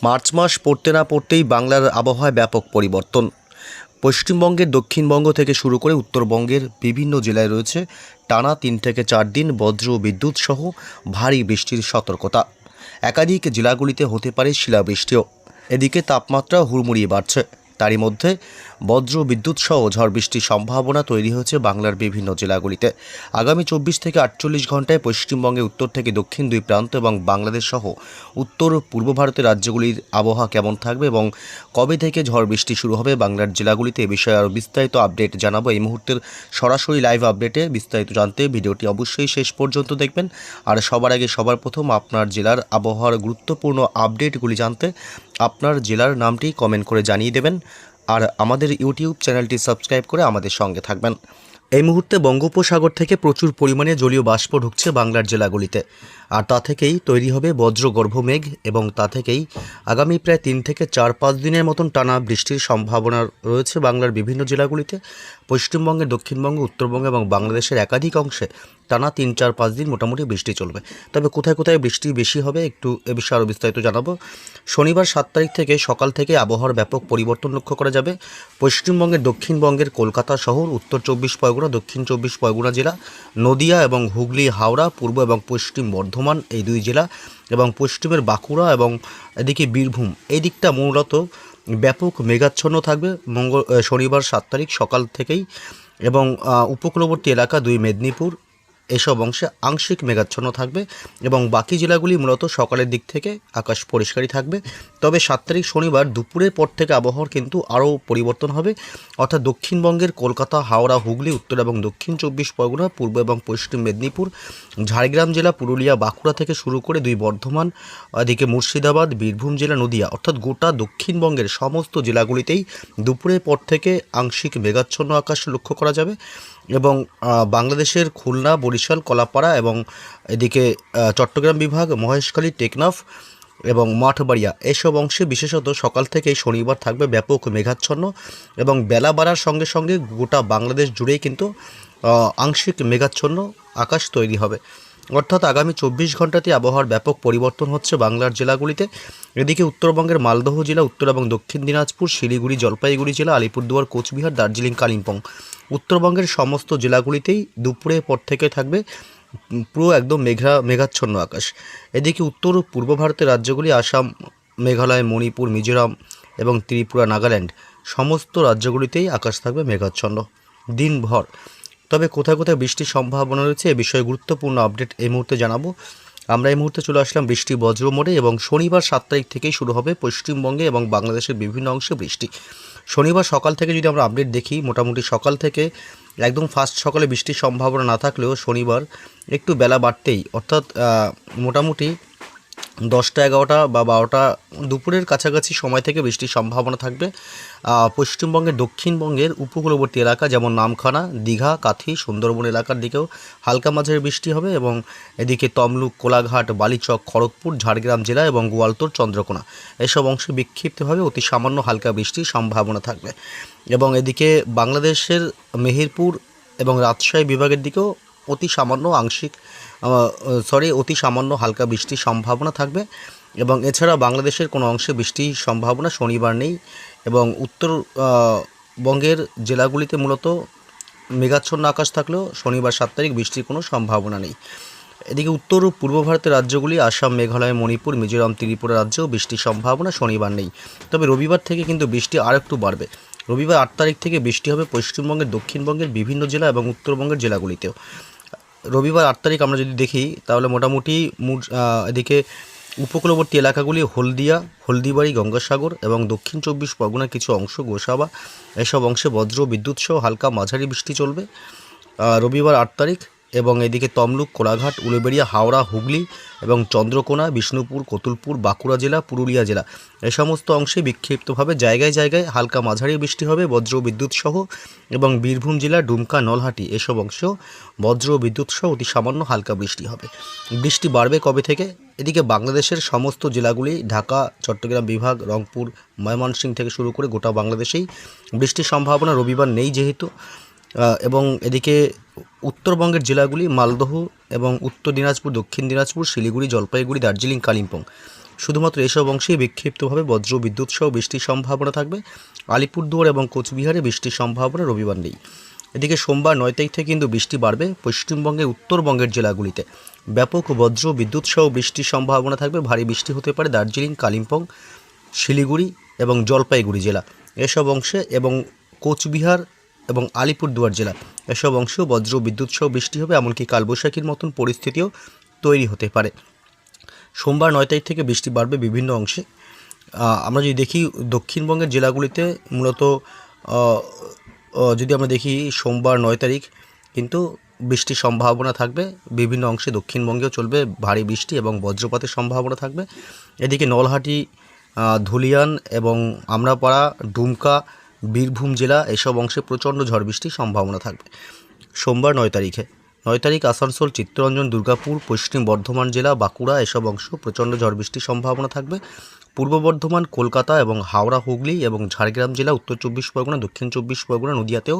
March মাস পড়তে না পড়তেই বাংলার আবহাওয়ায় ব্যাপক পরিবর্তন। পশ্চিমবঙ্গের দক্ষিণবঙ্গ থেকে শুরু করে উত্তরবঙ্গের বিভিন্ন জেলায় রয়েছে টানা 3 থেকে 4 দিন বজ্র বিদ্যুৎ সহ ভারী বৃষ্টির সতর্কতা। একাধিক জেলাগুলিতে হতে পারে শিলাবৃষ্টিও। এদিকে তাপমাত্রা হুড়মুড়িয়ে বাড়ছে। তারই মধ্যে বজ্র বিদ্যুৎ সহ ঝড় বৃষ্টির সম্ভাবনা তৈরি হয়েছে বাংলার বিভিন্ন জেলাগুলিতে। আগামী 24 থেকে 48 ঘন্টায় পশ্চিমবঙ্গে উত্তর থেকে দক্ষিণ দুই প্রান্ত এবং বাংলাদেশ সহ উত্তর পূর্ব ভারতের রাজ্যগুলির আবহাওয়া কেমন থাকবে এবং কবে থেকে ঝড় বৃষ্টি শুরু হবে বাংলার জেলাগুলিতে, এ বিষয়ে আরও বিস্তারিত আপডেট জানাবো এই মুহূর্তের সরাসরি লাইভ আপডেটে। বিস্তারিত জানতে ভিডিওটি অবশ্যই শেষ পর্যন্ত দেখবেন। আর সবার আগে সবার প্রথম আপনার জেলার আবহাওয়ার গুরুত্বপূর্ণ আপডেটগুলি জানতে আপনার জেলার নামটি কমেন্ট করে জানিয়ে দেবেন। আর আমাদের ইউটিউব চ্যানেলটি সাবস্ক্রাইব করে আমাদের সঙ্গে থাকবেন। এই মুহূর্তে বঙ্গোপসাগর থেকে প্রচুর পরিমাণে জলীয় বাষ্প ঢুকছে বাংলার জেলাগুলিতে, আর তা থেকেই তৈরি হবে বজ্রগর্ভ মেঘ এবং তা থেকেই আগামী প্রায় 3 থেকে 4-5 দিনের মতন টানা বৃষ্টির সম্ভাবনা রয়েছে বাংলার বিভিন্ন জেলাগুলিতে। পশ্চিমবঙ্গের দক্ষিণবঙ্গ, উত্তরবঙ্গ এবং বাংলাদেশের একাধিক অংশে টানা 3-4-5 দিন মোটামুটি বৃষ্টি চলবে। তবে কোথায় কোথায় বৃষ্টি বেশি হবে একটু এ বিষয়ে আরও বিস্তারিত জানাবো। শনিবার 7 তারিখ থেকে সকাল থেকে আবহাওয়ার ব্যাপক পরিবর্তন লক্ষ্য করা যাবে। পশ্চিমবঙ্গের দক্ষিণবঙ্গের কলকাতা শহর, উত্তর 24 পরগনা, দক্ষিণ 24 পরগনা জেলা, নদিয়া এবং হুগলি, হাওড়া, পূর্ব এবং পশ্চিম বর্ধমান এই দুই জেলা এবং পশ্চিমের বাঁকুড়া এবং এদিকে বীরভূম এই দিকটা মূলত ব্যাপক মেঘাচ্ছন্ন থাকবে শনিবার 7 তারিখ সকাল থেকেই। এবং উপকূলবর্তী এলাকা দুই মেদিনীপুর এসব অংশে আংশিক মেঘাচ্ছন্ন থাকবে এবং বাকি জেলাগুলি মূলত সকালের দিক থেকে আকাশ পরিষ্কারই থাকবে। তবে 7 তারিখ শনিবার দুপুরের পর থেকে আবহাওয়ার কিন্তু আরও পরিবর্তন হবে, অর্থাৎ দক্ষিণবঙ্গের কলকাতা, হাওড়া, হুগলি, উত্তর এবং দক্ষিণ 24 পরগনা, পূর্ব এবং পশ্চিম মেদিনীপুর, ঝাড়গ্রাম জেলা, পুরুলিয়া, বাঁকুড়া থেকে শুরু করে দুই বর্ধমান, এদিকে মুর্শিদাবাদ, বীরভূম জেলা, নদিয়া, অর্থাৎ গোটা দক্ষিণবঙ্গের সমস্ত জেলাগুলিতেই দুপুরের পর থেকে আংশিক মেঘাচ্ছন্ন আকাশ লক্ষ্য করা যাবে। এবং বাংলাদেশের খুলনা, বরিশাল, কলাপাড়া এবং এদিকে চট্টগ্রাম বিভাগ, মহেশখালী, টেকনাফ এবং মাঠবাড়িয়া এসব অংশে বিশেষত সকাল থেকেই শনিবার থাকবে ব্যাপক মেঘাচ্ছন্ন এবং বেলা বাড়ার সঙ্গে সঙ্গে গোটা বাংলাদেশ জুড়েই কিন্তু আংশিক মেঘাচ্ছন্ন আকাশ তৈরি হবে। অর্থাৎ আগামী 24 ঘন্টাতে আবহাওয়ার ব্যাপক পরিবর্তন হচ্ছে বাংলার জেলাগুলিতে। এদিকে উত্তরবঙ্গের মালদহ জেলা, উত্তর এবং দক্ষিণ দিনাজপুর, শিলিগুড়ি, জলপাইগুড়ি জেলা, আলিপুরদুয়ার, কোচবিহার, দার্জিলিং, কালিম্পং উত্তরবঙ্গের সমস্ত জেলাগুলিতেই দুপুরের পর থেকে থাকবে পুরো একদম মেঘাচ্ছন্ন আকাশ। এদিকে উত্তর ও পূর্ব ভারতের রাজ্যগুলি আসাম, মেঘালয়, মণিপুর, মিজোরাম এবং ত্রিপুরা, নাগাল্যান্ড সমস্ত রাজ্যগুলিতেই আকাশ থাকবে মেঘাচ্ছন্ন দিনভর। তবে কোথায় কোথায় বৃষ্টির সম্ভাবনা রয়েছে এ বিষয়ে গুরুত্বপূর্ণ আপডেট এই মুহূর্তে জানাবো। আমরা এই মুহূর্তে চলে আসলাম বৃষ্টি বজ্র মোড়ে এবং শনিবার 7 তারিখ থেকেই শুরু হবে পশ্চিমবঙ্গে এবং বাংলাদেশের বিভিন্ন অংশে বৃষ্টি। শনিবার সকাল থেকে যদি আমরা আপডেট দেখি, মোটামুটি সকাল থেকে একদম ফার্স্ট সকালে বৃষ্টির সম্ভাবনা না থাকলেও শনিবার একটু বেলা বাড়তেই, অর্থাৎ মোটামুটি 10টা, 11টা বা 12টা দুপুরের কাছাকাছি সময় থেকে বৃষ্টির সম্ভাবনা থাকবে। পশ্চিমবঙ্গের দক্ষিণবঙ্গের উপকূলবর্তী এলাকা যেমন নামখানা, দীঘা, কাথি, সুন্দরবন এলাকার দিকেও হালকা মাঝারি বৃষ্টি হবে এবং এদিকে তমলুক, কোলাঘাট, বালিচক, খড়গপুর, ঝাড়গ্রাম জেলা এবং গোয়ালতোড়, চন্দ্রকোনা এসব অংশে বিক্ষিপ্তভাবে অতি সামান্য হালকা বৃষ্টির সম্ভাবনা থাকবে। এবং এদিকে বাংলাদেশের মেহেরপুর এবং রাজশাহী বিভাগের দিকেও অতি সামান্য হালকা বৃষ্টির সম্ভাবনা থাকবে। এবং এছাড়া বাংলাদেশের কোনো অংশে বৃষ্টির সম্ভাবনা শনিবার নেই এবং উত্তরবঙ্গের জেলাগুলিতে মূলত মেঘাচ্ছন্ন আকাশ থাকলেও শনিবার 7 তারিখ বৃষ্টির কোনো সম্ভাবনা নেই। এদিকে উত্তর ও পূর্ব ভারতের রাজ্যগুলি আসাম, মেঘালয়, মণিপুর, মিজোরাম, ত্রিপুরা রাজ্যেও বৃষ্টির সম্ভাবনা শনিবার নেই। তবে রবিবার থেকে কিন্তু বৃষ্টি আর একটু বাড়বে। রবিবার 8 তারিখ থেকে বৃষ্টি হবে পশ্চিমবঙ্গের দক্ষিণবঙ্গের বিভিন্ন জেলা এবং উত্তরবঙ্গের জেলাগুলিতেও। রবিবার 8 তারিখ আমরা যদি দেখি তাহলে মোটামুটি এদিকে উপকূলবর্তী এলাকাগুলি হলদিয়া, হলদিবাড়ি, গঙ্গাসাগর এবং দক্ষিণ 24 পরগনার কিছু অংশ, গোসাবা এসব অংশে বজ্র বিদ্যুৎ সহ হালকা মাঝারি বৃষ্টি চলবে রবিবার 8 তারিখ। এবং এদিকে তমলুক, কোলাঘাট, উলুবেড়িয়া, হাওড়া, হুগলি এবং চন্দ্রকোনা, বিষ্ণুপুর, কতুলপুর, বাঁকুড়া জেলা, পুরুলিয়া জেলা এই সমস্ত অংশে বিক্ষিপ্তভাবে জায়গায় জায়গায় হালকা মাঝারি বৃষ্টি হবে বজ্র বিদ্যুৎ সহ। এবং বীরভূম জেলা, ডুমকা, নলহাটি এসব অংশেও বজ্র বিদ্যুৎ সহ অতি সামান্য হালকা বৃষ্টি হবে। বৃষ্টি বাড়বে কবে থেকে? এদিকে বাংলাদেশের সমস্ত জেলাগুলি, ঢাকা, চট্টগ্রাম বিভাগ, রংপুর, ময়মনসিংহ থেকে শুরু করে গোটা বাংলাদেশেই বৃষ্টির সম্ভাবনা রবিবার নেই যেহেতু। এবং এদিকে উত্তরবঙ্গের জেলাগুলি মালদহ এবং উত্তর দিনাজপুর, দক্ষিণ দিনাজপুর, শিলিগুড়ি, জলপাইগুড়ি, দার্জিলিং, কালিম্পং শুধুমাত্র এসব অংশেই বিক্ষিপ্তভাবে বজ্র বিদ্যুৎ সহ বৃষ্টির সম্ভাবনা থাকবে। আলিপুরদুয়ার এবং কোচবিহারে বৃষ্টির সম্ভাবনা রবিবার নেই। এদিকে সোমবার 9 তারিখ থেকে কিন্তু বৃষ্টি বাড়বে। পশ্চিমবঙ্গের উত্তরবঙ্গের জেলাগুলিতে ব্যাপক বজ্র বিদ্যুৎ সহ বৃষ্টির সম্ভাবনা থাকবে। ভারী বৃষ্টি হতে পারে দার্জিলিং, কালিম্পং, শিলিগুড়ি এবং জলপাইগুড়ি জেলা এসব অংশে, এবং কোচবিহার এবং আলিপুরদুয়ার জেলা এসব অংশেও বজ্র বিদ্যুৎ সহ বৃষ্টি হবে। এমনকি কালবৈশাখীর মতন পরিস্থিতিও তৈরি হতে পারে। সোমবার 9 তারিখ থেকে বৃষ্টি বাড়বে বিভিন্ন অংশে। আমরা যদি দেখি দক্ষিণবঙ্গের জেলাগুলিতে মূলত যদি আমরা দেখি সোমবার 9 তারিখ কিন্তু বৃষ্টির সম্ভাবনা থাকবে। বিভিন্ন অংশে দক্ষিণবঙ্গেও চলবে ভারী বৃষ্টি এবং বজ্রপাতের সম্ভাবনা থাকবে। এদিকে নলহাটি, ধুলিয়ান এবং আমরাপাড়া, ডুমকা, বীরভূম জেলা এসব অংশে প্রচণ্ড ঝড় বৃষ্টির সম্ভাবনা থাকবে সোমবার 9 তারিখে। 9 তারিখ আসানসোল, চিত্তরঞ্জন, দুর্গাপুর, পশ্চিম বর্ধমান জেলা, বাঁকুড়া এসব অংশ প্রচণ্ড ঝড় বৃষ্টির সম্ভাবনা থাকবে। পূর্ব বর্ধমান, কলকাতা এবং হাওড়া, হুগলি এবং ঝাড়গ্রাম জেলা, উত্তর 24 পরগনা, দক্ষিণ 24 পরগনা, নদিয়াতেও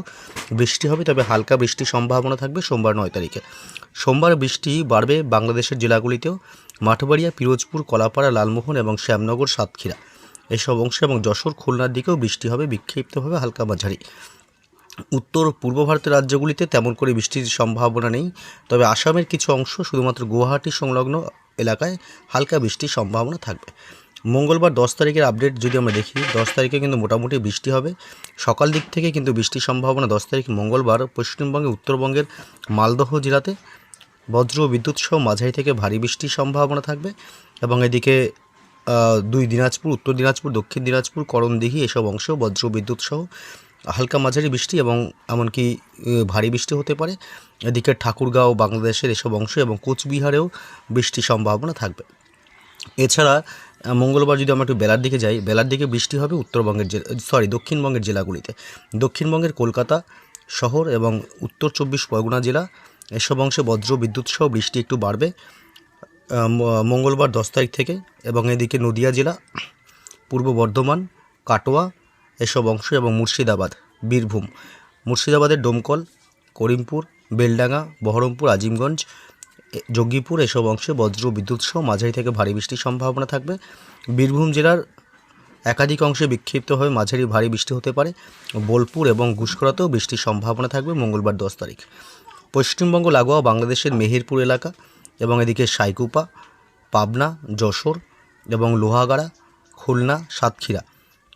বৃষ্টি হবে, তবে হালকা বৃষ্টির সম্ভাবনা থাকবে সোমবার 9 তারিখে। সোমবার বৃষ্টি বাড়বে বাংলাদেশের জেলাগুলিতেও। মাঠবাড়িয়া, পিরোজপুর, কলাপাড়া, লালমোহন এবং শ্যামনগর, সাতক্ষীরা এসব অংশে এবং যশোর, খুলনার দিকেও বৃষ্টি হবে বিক্ষিপ্তভাবে হালকা মাঝারি। উত্তর পূর্ব ভারতের রাজ্যগুলিতে তেমন করে বৃষ্টির সম্ভাবনা নেই, তবে আসামের কিছু অংশ শুধুমাত্র গুয়াহাটি সংলগ্ন এলাকায় হালকা বৃষ্টির সম্ভাবনা থাকবে। মঙ্গলবার 10 তারিখের আপডেট যদি আমরা দেখি, 10 তারিখে কিন্তু মোটামুটি বৃষ্টি হবে। সকাল দিক থেকে কিন্তু বৃষ্টির সম্ভাবনা 10 তারিখ মঙ্গলবার পশ্চিমবঙ্গে উত্তরবঙ্গের মালদহ জেলাতে বজ্র বিদ্যুৎ সহ মাঝারি থেকে ভারী বৃষ্টির সম্ভাবনা থাকবে। এবং এদিকে 2 দিনাজপুর, উত্তর দিনাজপুর, দক্ষিণ দিনাজপুর, করণদিঘি এসব অংশেও বজ্র বিদ্যুৎ সহ হালকা মাঝারি বৃষ্টি এবং এমনকি ভারী বৃষ্টি হতে পারে। এদিকে ঠাকুরগাঁও, বাংলাদেশের এসব অংশ এবং কোচবিহারেও বৃষ্টির সম্ভাবনা থাকবে। এছাড়া মঙ্গলবার যদি আমরা একটু বেলার দিকে যাই, বেলার দিকে বৃষ্টি হবে উত্তরবঙ্গের দক্ষিণবঙ্গের জেলাগুলিতে। দক্ষিণবঙ্গের কলকাতা শহর এবং উত্তর 24 পরগনা জেলা এসব অংশে বজ্র বিদ্যুৎ সহ বৃষ্টি একটু বাড়বে মঙ্গলবার 10 তারিখ থেকে। এবং এদিকে নদিয়া জেলা, পূর্ব বর্ধমান, কাটোয়া এসব অংশ এবং মুর্শিদাবাদ, বীরভূম, মুর্শিদাবাদের ডোমকল, করিমপুর, বেলডাঙ্গা, বহরমপুর, আজিমগঞ্জ, জঙ্গিপুর এসব অংশে বজ্র বিদ্যুৎ সহ মাঝারি থেকে ভারী বৃষ্টির সম্ভাবনা থাকবে। বীরভূম জেলার একাধিক অংশে বিক্ষিপ্তভাবে মাঝারি ভারী বৃষ্টি হতে পারে। বোলপুর এবং ঘুষখোরাতেও বৃষ্টির সম্ভাবনা থাকবে মঙ্গলবার 10 তারিখ। পশ্চিমবঙ্গ লাগোয়া বাংলাদেশের মেহেরপুর এলাকা এবং এদিকে সাইকুপা, পাবনা, যশোর এবং লোহাগাড়া, খুলনা, সাতক্ষীরা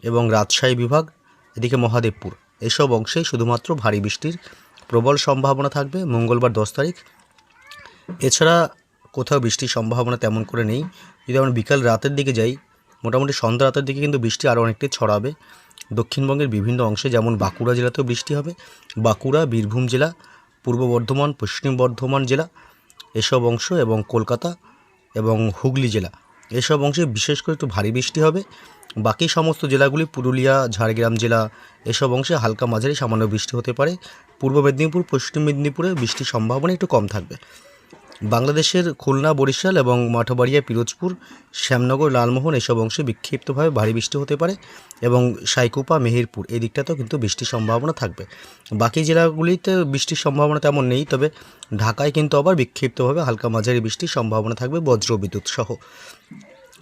এবং রাজশাহী বিভাগ, এদিকে মহাদেবপুর এসব অংশে শুধুমাত্র ভারী বৃষ্টির প্রবল সম্ভাবনা থাকবে মঙ্গলবার 10 তারিখ। এছাড়া কোথাও বৃষ্টির সম্ভাবনা তেমন করে নেই। যদি আমরা বিকাল রাতের দিকে যাই, মোটামুটি সন্ধ্যা রাতের দিকে কিন্তু বৃষ্টি আরও অনেকটাই ছড়াবে দক্ষিণবঙ্গের বিভিন্ন অংশে, যেমন বাঁকুড়া জেলাতেও বৃষ্টি হবে। বাঁকুড়া, বীরভূম জেলা, পূর্ব বর্ধমান, পশ্চিম বর্ধমান জেলা এসব অংশ এবং কলকাতা এবং হুগলি জেলা এসব অংশে বিশেষ করে একটু ভারী বৃষ্টি হবে। বাকি সমস্ত জেলাগুলি, পুরুলিয়া, ঝাড়গ্রাম জেলা এসব অংশে হালকা মাঝারি সামান্য বৃষ্টি হতে পারে। পূর্ব মেদিনীপুর, পশ্চিম মেদিনীপুরে বৃষ্টির সম্ভাবনা একটু কম থাকবে। বাংলাদেশের খুলনা, বরিশাল এবং মাঠবাড়িয়া, পিরোজপুর, শ্যামনগর, লালমোহন এসব অংশে বিক্ষিপ্তভাবে ভারী বৃষ্টি হতে পারে এবং সাইকুপা, মেহেরপুর এই দিকটাতেও কিন্তু বৃষ্টির সম্ভাবনা থাকবে। বাকি জেলাগুলিতে বৃষ্টির সম্ভাবনা তেমন নেই, তবে ঢাকায় কিন্তু আবার বিক্ষিপ্তভাবে হালকা মাঝারি বৃষ্টির সম্ভাবনা থাকবে বজ্র বিদ্যুৎ সহ।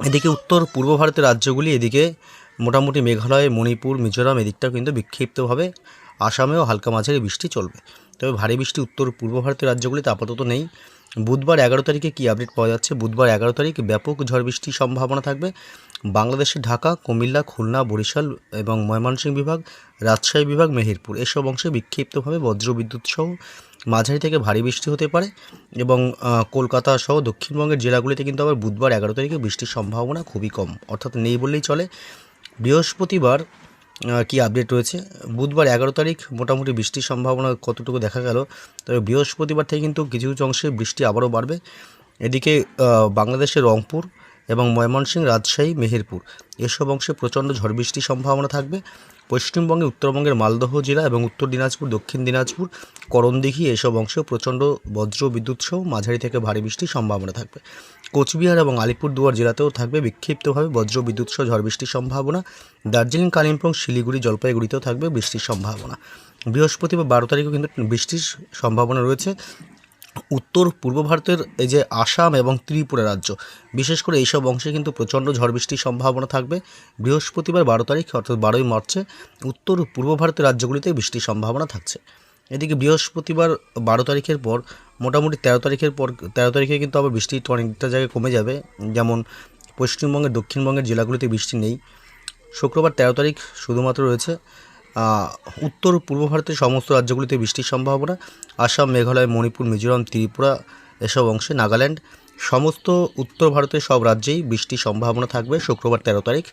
এদিকে উত্তর পূর্ব ভারতের রাজ্যগুলি, এদিকে মোটামুটি মেঘালয়, মণিপুর, মিজোরাম এদিকটাও কিন্তু বিক্ষিপ্তভাবে, আসামেও হালকা মাঝারি বৃষ্টি চলবে, তবে ভারী বৃষ্টি উত্তর পূর্ব ভারতের রাজ্যগুলিতে আপাতত নেই। বুধবার 11 তারিখে কী আপডেট পাওয়া যাচ্ছে, বুধবার 11 তারিখ ব্যাপক ঝড় বৃষ্টির সম্ভাবনা থাকবে বাংলাদেশের ঢাকা, কুমিল্লা, খুলনা, বরিশাল এবং ময়মনসিংহ বিভাগ, রাজশাহী বিভাগ, মেহেরপুর এসব অংশে বিক্ষিপ্তভাবে বজ্র বিদ্যুৎ সহ মাঝারি থেকে ভারী বৃষ্টি হতে পারে। এবং কলকাতা সহ দক্ষিণবঙ্গের জেলাগুলিতে কিন্তু আবার বুধবার 11 তারিখে বৃষ্টির সম্ভাবনা খুবই কম, অর্থাৎ নেই বললেই চলে। বৃহস্পতিবার কি আপডেট রয়েছে, বুধবার 11 তারিখ মোটামুটি বৃষ্টির সম্ভাবনা কতটুকু দেখা গেল, তবে বৃহস্পতিবার থেকে কিন্তু কিছু কিছু অংশে বৃষ্টি আবারও বাড়বে। এদিকে বাংলাদেশের রংপুর এবং ময়মনসিংহ, রাজশাহী, মেহেরপুর এসব অংশে প্রচণ্ড ঝড় বৃষ্টির সম্ভাবনা থাকবে। পশ্চিমবঙ্গে উত্তরবঙ্গের মালদহ জেলা এবং উত্তর দিনাজপুর, দক্ষিণ দিনাজপুর, করণদিঘি এসব অংশেও প্রচণ্ড বজ্র বিদ্যুৎ সহ মাঝারি থেকে ভারী বৃষ্টির সম্ভাবনা থাকবে। কোচবিহার এবং আলিপুরদুয়ার জেলাতেও থাকবে বিক্ষিপ্তভাবে বজ্র বিদ্যুৎ সহ ঝড় বৃষ্টির সম্ভাবনা। দার্জিলিং, কালিম্পং, শিলিগুড়ি, জলপাইগুড়িতেও থাকবে বৃষ্টির সম্ভাবনা। বৃহস্পতিবার 12 তারিখেও কিন্তু বৃষ্টির সম্ভাবনা রয়েছে। উত্তর পূর্ব ভারতের এই যে আসাম এবং ত্রিপুরা রাজ্য, বিশেষ করে এইসব অংশে কিন্তু প্রচণ্ড ঝড় বৃষ্টির সম্ভাবনা থাকবে। বৃহস্পতিবার 12 তারিখ অর্থাৎ 12ই মার্চে উত্তর পূর্ব ভারতের রাজ্যগুলিতে বৃষ্টির সম্ভাবনা থাকছে। এদিকে বৃহস্পতিবার 12 তারিখের পর মোটামুটি 13 তারিখের পর 13 তারিখে কিন্তু আবার বৃষ্টি অনেকটা জায়গায় কমে যাবে। যেমন পশ্চিমবঙ্গের দক্ষিণবঙ্গের জেলাগুলিতে বৃষ্টি নেই। শুক্রবার 13 তারিখ শুধুমাত্র রয়েছে উত্তর পূর্ব ভারতের সমস্ত রাজ্যগুলিতে বৃষ্টির সম্ভাবনা। আসাম, মেঘালয়, মণিপুর, মিজোরাম, ত্রিপুরা এসব অংশে, নাগাল্যান্ড, সমস্ত উত্তর ভারতের সব রাজ্যেই বৃষ্টির সম্ভাবনা থাকবে শুক্রবার 13 তারিখ।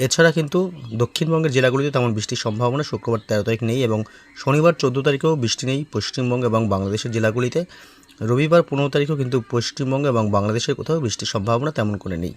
এছাড়া কিন্তু দক্ষিণবঙ্গের জেলাগুলিতে তেমন বৃষ্টির সম্ভাবনা শুক্রবার 13 তারিখ নেই, এবং শনিবার 14 তারিখেও বৃষ্টি নেই পশ্চিমবঙ্গ এবং বাংলাদেশের জেলাগুলিতে। রবিবার 15 তারিখেও কিন্তু পশ্চিমবঙ্গ এবং বাংলাদেশের কোথাও বৃষ্টির সম্ভাবনা তেমন করে নেই।